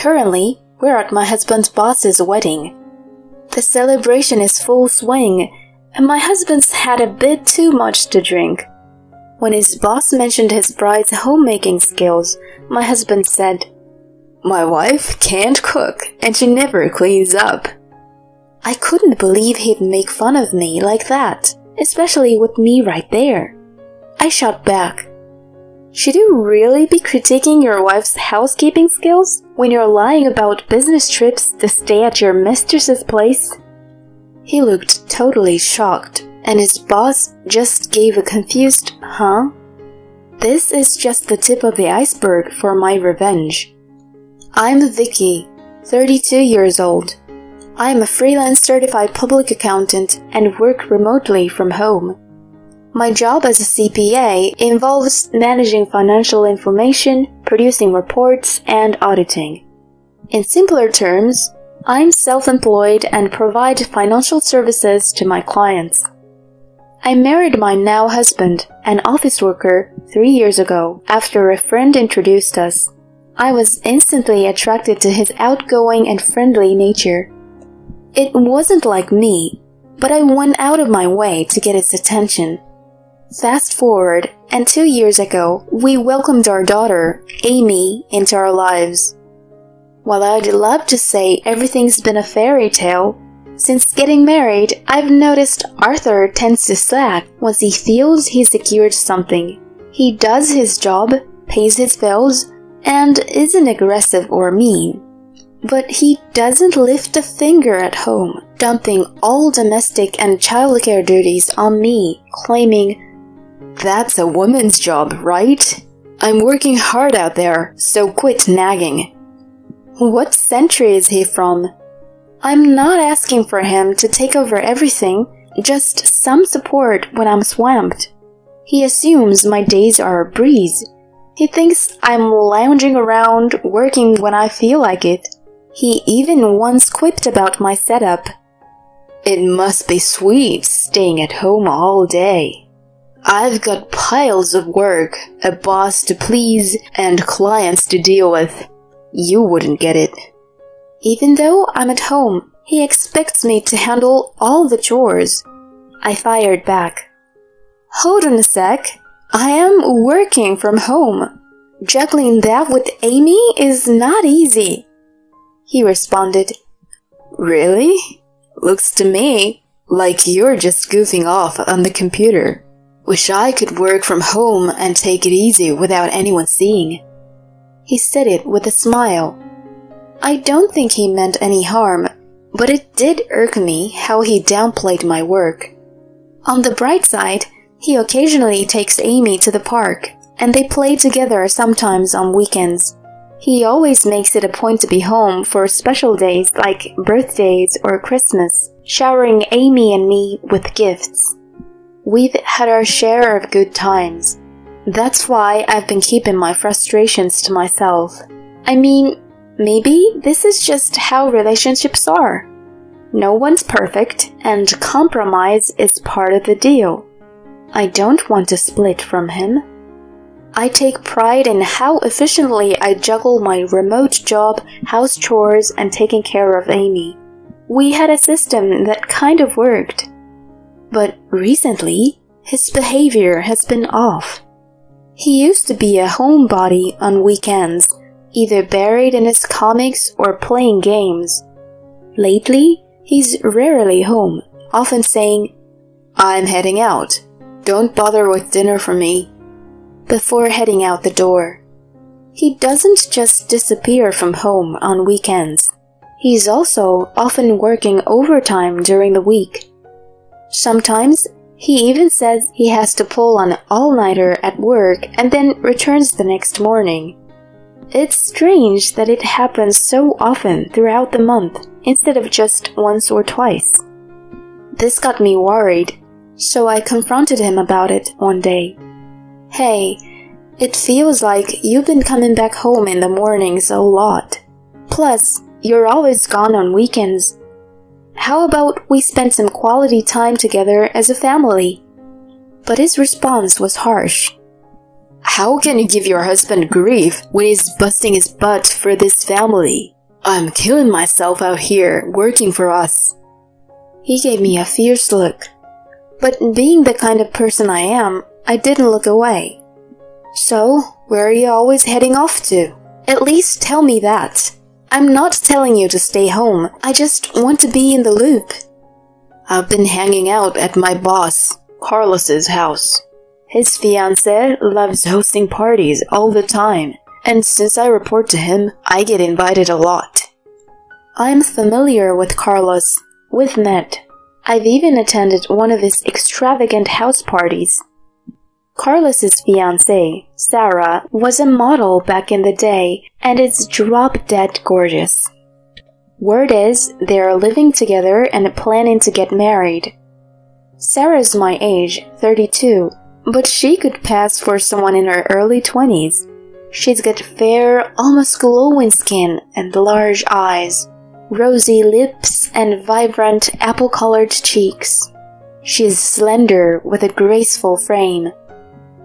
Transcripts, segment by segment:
Currently, we're at my husband's boss's wedding. The celebration is full swing, and my husband's had a bit too much to drink. When his boss mentioned his bride's homemaking skills, my husband said, "My wife can't cook, and she never cleans up." I couldn't believe he'd make fun of me like that, especially with me right there. I shot back, "Should you really be critiquing your wife's housekeeping skills when you're lying about business trips to stay at your mistress's place?" He looked totally shocked, and his boss just gave a confused, "Huh?" This is just the tip of the iceberg for my revenge. I'm Vicky, 32 years old. I am a freelance certified public accountant and work remotely from home. My job as a CPA involves managing financial information, producing reports, and auditing. In simpler terms, I'm self-employed and provide financial services to my clients. I married my now husband, an office worker, 3 years ago after a friend introduced us. I was instantly attracted to his outgoing and friendly nature. It wasn't like me, but I went out of my way to get his attention. Fast forward, and 2 years ago, we welcomed our daughter, Amy, into our lives. While I'd love to say everything's been a fairy tale, since getting married, I've noticed Arthur tends to slack once he feels he's secured something. He does his job, pays his bills, and isn't aggressive or mean. But he doesn't lift a finger at home, dumping all domestic and childcare duties on me, claiming, "That's a woman's job, right? I'm working hard out there, so quit nagging." What century is he from? I'm not asking for him to take over everything, just some support when I'm swamped. He assumes my days are a breeze. He thinks I'm lounging around, working when I feel like it. He even once quipped about my setup. "It must be sweet staying at home all day. I've got piles of work, a boss to please, and clients to deal with. You wouldn't get it." Even though I'm at home, he expects me to handle all the chores. I fired back. "Hold on a sec. I am working from home. Juggling that with Amy is not easy." He responded, "Really? Looks to me like you're just goofing off on the computer. Wish I could work from home and take it easy without anyone seeing." He said it with a smile. I don't think he meant any harm, but it did irk me how he downplayed my work. On the bright side, he occasionally takes Amy to the park, and they play together sometimes on weekends. He always makes it a point to be home for special days like birthdays or Christmas, showering Amy and me with gifts. We've had our share of good times. That's why I've been keeping my frustrations to myself. I mean, maybe this is just how relationships are. No one's perfect, and compromise is part of the deal. I don't want to split from him. I take pride in how efficiently I juggle my remote job, house chores, and taking care of Amy. We had a system that kind of worked. But recently, his behavior has been off. He used to be a homebody on weekends, either buried in his comics or playing games. Lately, he's rarely home, often saying, "I'm heading out. Don't bother with dinner for me," before heading out the door. He doesn't just disappear from home on weekends. He's also often working overtime during the week. Sometimes, he even says he has to pull an all-nighter at work and then returns the next morning. It's strange that it happens so often throughout the month instead of just once or twice. This got me worried, so I confronted him about it one day. "Hey, it feels like you've been coming back home in the mornings a lot. Plus, you're always gone on weekends. How about we spend some quality time together as a family?" But his response was harsh. "How can you give your husband grief when he's busting his butt for this family? I'm killing myself out here working for us. He gave me a fierce look. But being the kind of person I am, I didn't look away. So, where are you always heading off to? At least tell me that. I'm not telling you to stay home, I just want to be in the loop. I've been hanging out at my boss, Carlos's house. His fiancée loves hosting parties all the time, and since I report to him, I get invited a lot. I'm familiar with Carlos. We've met. I've even attended one of his extravagant house parties. Carlos's fiancée, Sarah, was a model back in the day and is drop-dead gorgeous. Word is, they are living together and planning to get married. Sarah's my age, 32, but she could pass for someone in her early 20s. She's got fair, almost glowing skin and large eyes, rosy lips and vibrant apple-colored cheeks. She is slender with a graceful frame.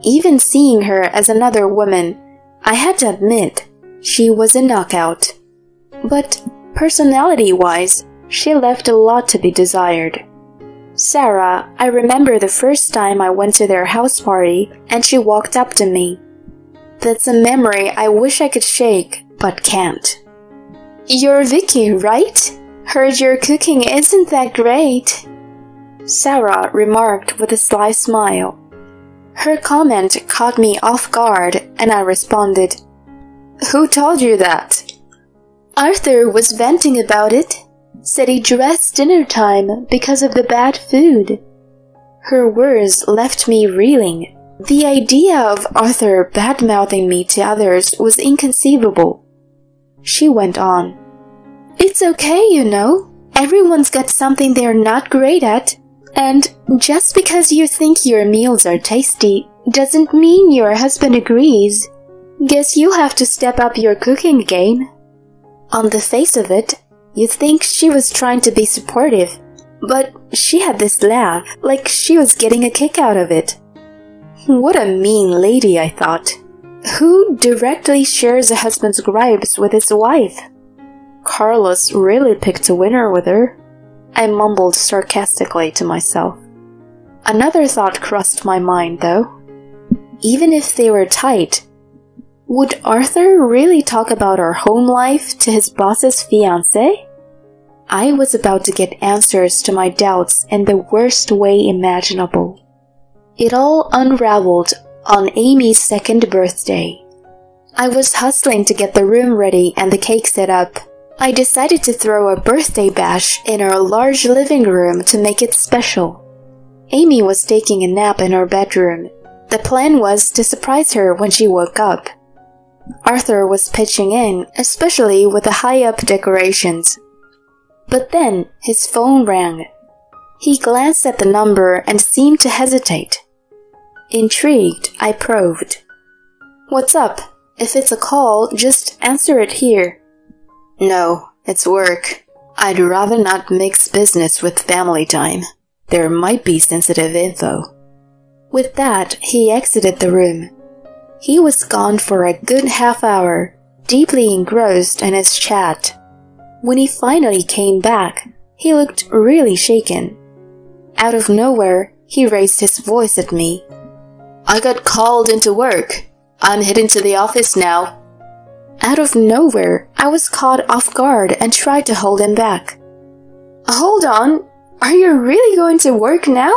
Even seeing her as another woman, I had to admit, she was a knockout. But personality-wise, she left a lot to be desired. Sarah, I remember the first time I went to their house party and she walked up to me. That's a memory I wish I could shake, but can't. You're Vicky, right? Heard your cooking isn't that great. Sarah remarked with a sly smile. Her comment caught me off guard and I responded, Who told you that? Arthur was venting about it. Said he dressed dinner time because of the bad food. Her words left me reeling. The idea of Arthur bad-mouthing me to others was inconceivable. She went on. It's okay, you know. Everyone's got something they're not great at. And just because you think your meals are tasty doesn't mean your husband agrees. Guess you have to step up your cooking game. On the face of it, you'd think she was trying to be supportive, but she had this laugh, like she was getting a kick out of it. What a mean lady, I thought. Who directly shares a husband's gripes with his wife? Carlos really picked a winner with her. I mumbled sarcastically to myself. Another thought crossed my mind, though. Even if they were tight, would Arthur really talk about our home life to his boss's fiancée? I was about to get answers to my doubts in the worst way imaginable. It all unraveled on Amy's second birthday. I was hustling to get the room ready and the cake set up. I decided to throw a birthday bash in our large living room to make it special. Amy was taking a nap in her bedroom. The plan was to surprise her when she woke up. Arthur was pitching in, especially with the high-up decorations. But then his phone rang. He glanced at the number and seemed to hesitate. Intrigued, I probed. What's up? If it's a call, just answer it here. No, it's work. I'd rather not mix business with family time. There might be sensitive info. With that, he exited the room. He was gone for a good half hour, deeply engrossed in his chat. When he finally came back, he looked really shaken. Out of nowhere, he raised his voice at me. I got called into work. I'm heading to the office now. Out of nowhere, I was caught off guard and tried to hold him back. Hold on, are you really going to work now?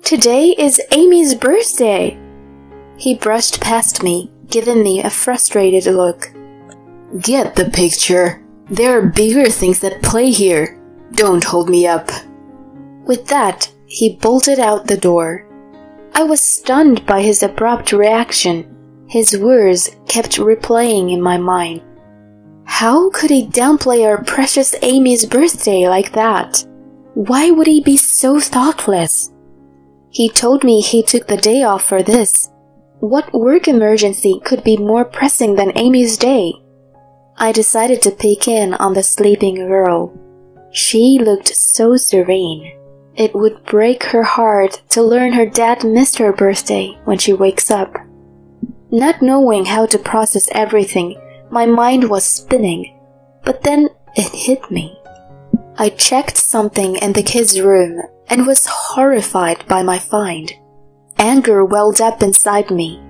Today is Amy's birthday. He brushed past me, giving me a frustrated look. Get the picture. There are bigger things at play here. Don't hold me up. With that, he bolted out the door. I was stunned by his abrupt reaction. His words kept replaying in my mind. How could he downplay our precious Amy's birthday like that? Why would he be so thoughtless? He told me he took the day off for this. What work emergency could be more pressing than Amy's day? I decided to peek in on the sleeping girl. She looked so serene. It would break her heart to learn her dad missed her birthday when she wakes up. Not knowing how to process everything, my mind was spinning. But then it hit me. I checked something in the kids' room and was horrified by my find. Anger welled up inside me.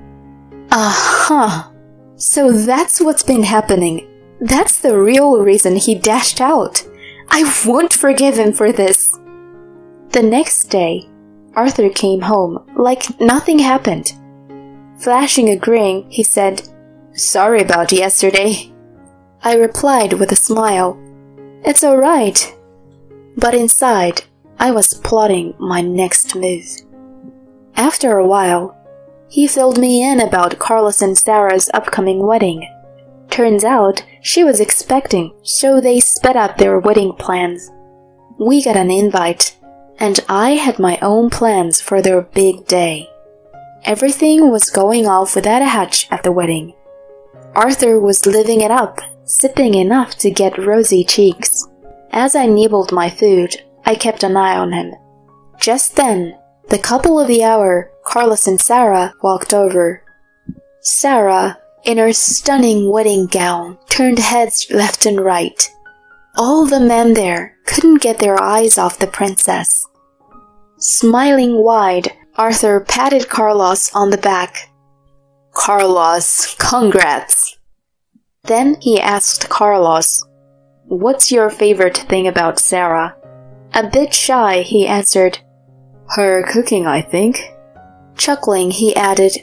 So that's what's been happening. That's the real reason he dashed out. I won't forgive him for this. The next day, Arthur came home like nothing happened. Flashing a grin, he said, "Sorry about yesterday." I replied with a smile, "It's alright." But inside, I was plotting my next move. After a while, he filled me in about Carlos and Sarah's upcoming wedding. Turns out, she was expecting, so they sped up their wedding plans. We got an invite, and I had my own plans for their big day. Everything was going off without a hitch at the wedding. Arthur was living it up, sipping enough to get rosy cheeks. As I nibbled my food, I kept an eye on him. Just then, the couple of the hour, Carlos and Sarah, walked over. Sarah, in her stunning wedding gown, turned heads left and right. All the men there couldn't get their eyes off the princess. Smiling wide, Arthur patted Carlos on the back. "Carlos, congrats!" Then he asked Carlos, "What's your favorite thing about Sarah?" A bit shy, he answered, "Her cooking, I think." Chuckling, he added,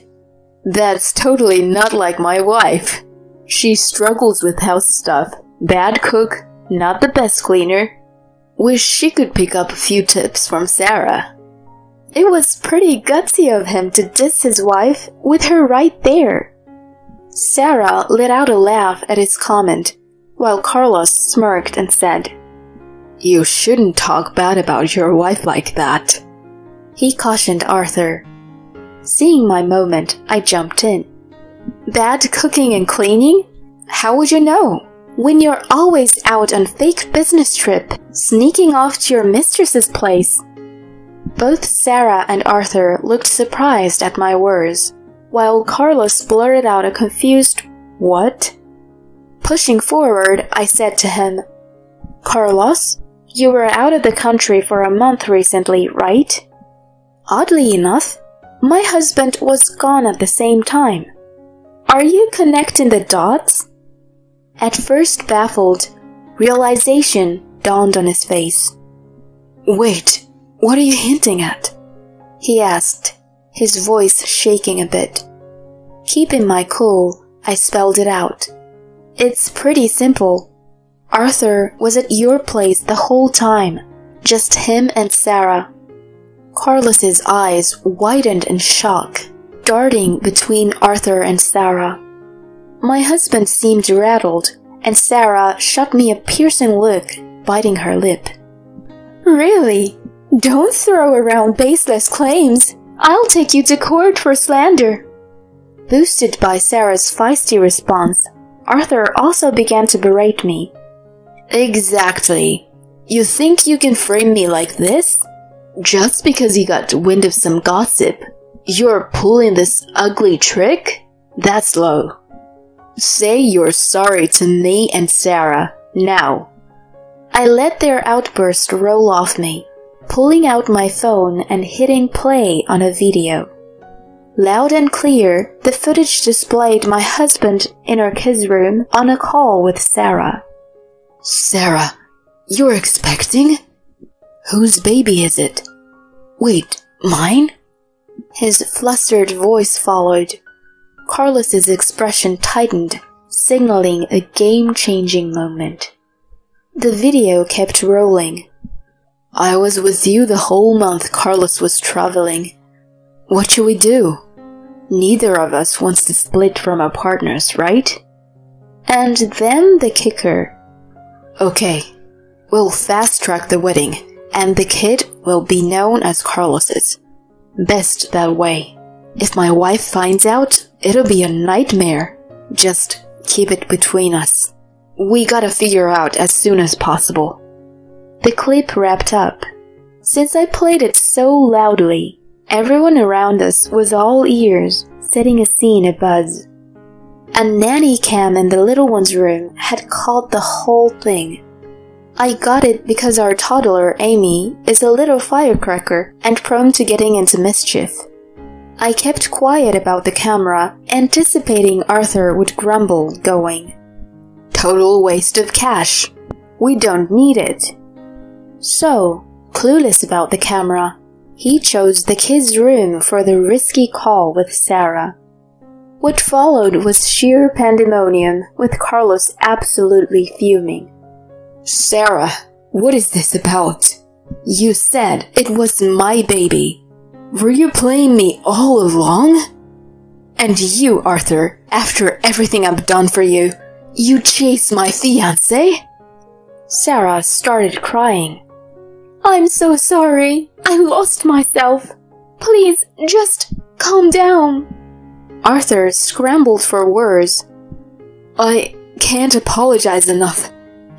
"That's totally not like my wife. She struggles with house stuff. Bad cook, not the best cleaner. Wish she could pick up a few tips from Sarah." It was pretty gutsy of him to diss his wife with her right there. Sarah let out a laugh at his comment, while Carlos smirked and said, "You shouldn't talk bad about your wife like that," he cautioned Arthur. Seeing my moment, I jumped in. "Bad cooking and cleaning? How would you know? When you're always out on fake business trip, sneaking off to your mistress's place." Both Sarah and Arthur looked surprised at my words, while Carlos blurted out a confused, "What?" Pushing forward, I said to him, "Carlos, you were out of the country for a month recently, right?" Oddly enough, my husband was gone at the same time. Are you connecting the dots? At first baffled, realization dawned on his face. "Wait, what are you hinting at?" he asked, his voice shaking a bit. Keeping my cool, I spelled it out. "It's pretty simple. Arthur was at your place the whole time, just him and Sarah." Carlos's eyes widened in shock, darting between Arthur and Sarah. My husband seemed rattled, and Sarah shot me a piercing look, biting her lip. "Really? Don't throw around baseless claims. I'll take you to court for slander." Boosted by Sarah's feisty response, Arthur also began to berate me. "Exactly. You think you can frame me like this? Just because you got wind of some gossip, you're pulling this ugly trick? That's low. Say you're sorry to me and Sarah, now." I let their outburst roll off me, pulling out my phone and hitting play on a video. Loud and clear, the footage displayed my husband in our kids' room on a call with Sarah. "Sarah, you're expecting? Whose baby is it? Wait, mine?" His flustered voice followed. Carlos's expression tightened, signaling a game-changing moment. The video kept rolling. "I was with you the whole month Carlos was traveling. What should we do? Neither of us wants to split from our partners, right?" And then the kicker. "Okay, we'll fast-track the wedding, and the kid will be known as Carlos's. Best that way. If my wife finds out, it'll be a nightmare. Just keep it between us. We gotta figure out as soon as possible." The clip wrapped up. Since I played it so loudly, everyone around us was all ears, setting a scene abuzz. A nanny cam in the little one's room had caught the whole thing, I got it because our toddler, Amy, is a little firecracker and prone to getting into mischief. I kept quiet about the camera, anticipating Arthur would grumble, going, "Total waste of cash. We don't need it." So, clueless about the camera, he chose the kids' room for the risky call with Sarah. What followed was sheer pandemonium, with Carlos absolutely fuming. "Sarah, what is this about? You said it was my baby. Were you playing me all along? And you, Arthur, after everything I've done for you, you chased my fiancé?" Sarah started crying. "I'm so sorry. I lost myself. Please, just calm down." Arthur scrambled for words. "I can't apologize enough.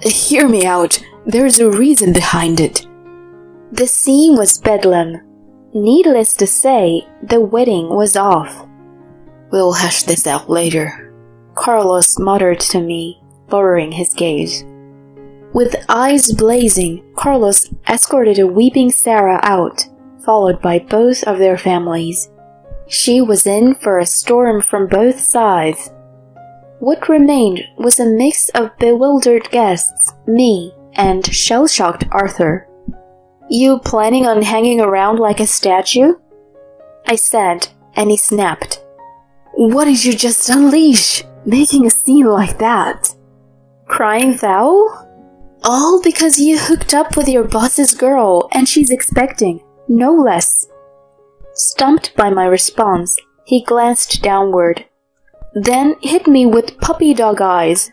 Hear me out. There's a reason behind it." The scene was bedlam. Needless to say, the wedding was off. "We'll hash this out later," Carlos muttered to me, lowering his gaze. With eyes blazing, Carlos escorted a weeping Sarah out, followed by both of their families. She was in for a storm from both sides. What remained was a mix of bewildered guests, me, and shell-shocked Arthur. "You planning on hanging around like a statue?" I said, and he snapped. "What did you just unleash, making a scene like that? Crying foul? All because you hooked up with your boss's girl and she's expecting, no less." Stumped by my response, he glanced downward, then hit me with puppy dog eyes.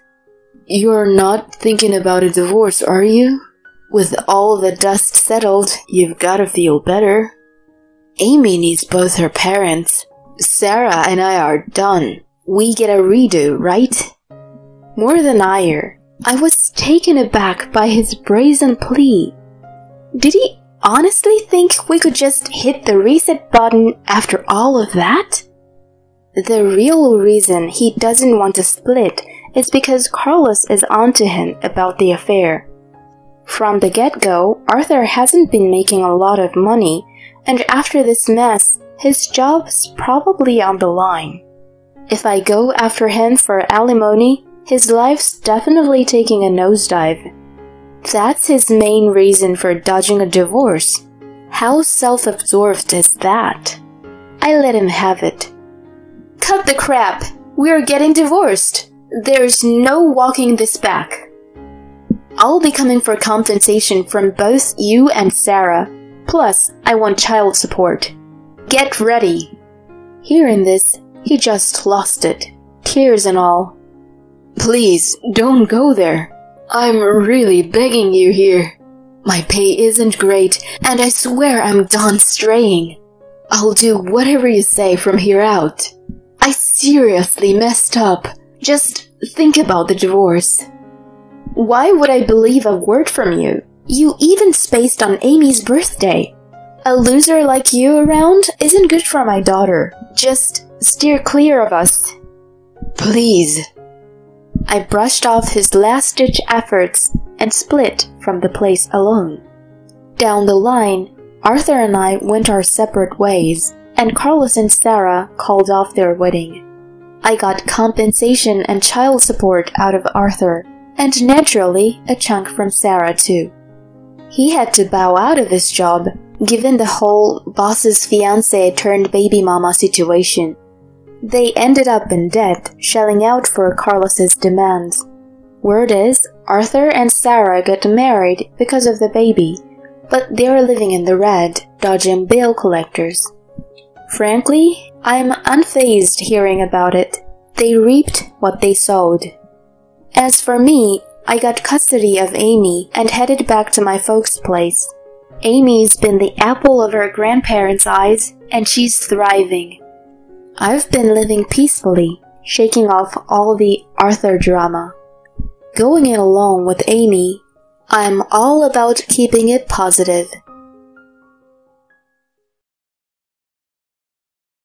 "You're not thinking about a divorce, are you? With all the dust settled, you've gotta feel better. Amy needs both her parents. Sarah and I are done. We get a redo, right?" More than ire, I was taken aback by his brazen plea. Did he honestly think we could just hit the reset button after all of that? The real reason he doesn't want to split is because Carlos is onto him about the affair. From the get-go, Arthur hasn't been making a lot of money, and after this mess, his job's probably on the line. If I go after him for alimony, his life's definitely taking a nosedive. That's his main reason for dodging a divorce. How self-absorbed is that? I let him have it. "Cut the crap! We're getting divorced! There's no walking this back. I'll be coming for compensation from both you and Sarah. Plus, I want child support. Get ready." Hearing this, he just lost it, tears and all. "Please, don't go there. I'm really begging you here. My pay isn't great, and I swear I'm done straying. I'll do whatever you say from here out. I seriously messed up. Just think about the divorce." Why would I believe a word from you? You even spaced on Amy's birthday. A loser like you around isn't good for my daughter. Just steer clear of us. Please. I brushed off his last-ditch efforts and split from the place alone. Down the line, Arthur and I went our separate ways, and Carlos and Sarah called off their wedding. I got compensation and child support out of Arthur, and naturally a chunk from Sarah too. He had to bow out of his job, given the whole boss's fiancé turned baby mama situation. They ended up in debt, shelling out for Carlos's demands. Word is, Arthur and Sarah got married because of the baby, but they're living in the red, dodging bill collectors. Frankly, I'm unfazed hearing about it. They reaped what they sowed. As for me, I got custody of Amy and headed back to my folks' place. Amy's been the apple of her grandparents' eyes, and she's thriving. I've been living peacefully, shaking off all the Arthur drama. Going it alone with Amy, I'm all about keeping it positive.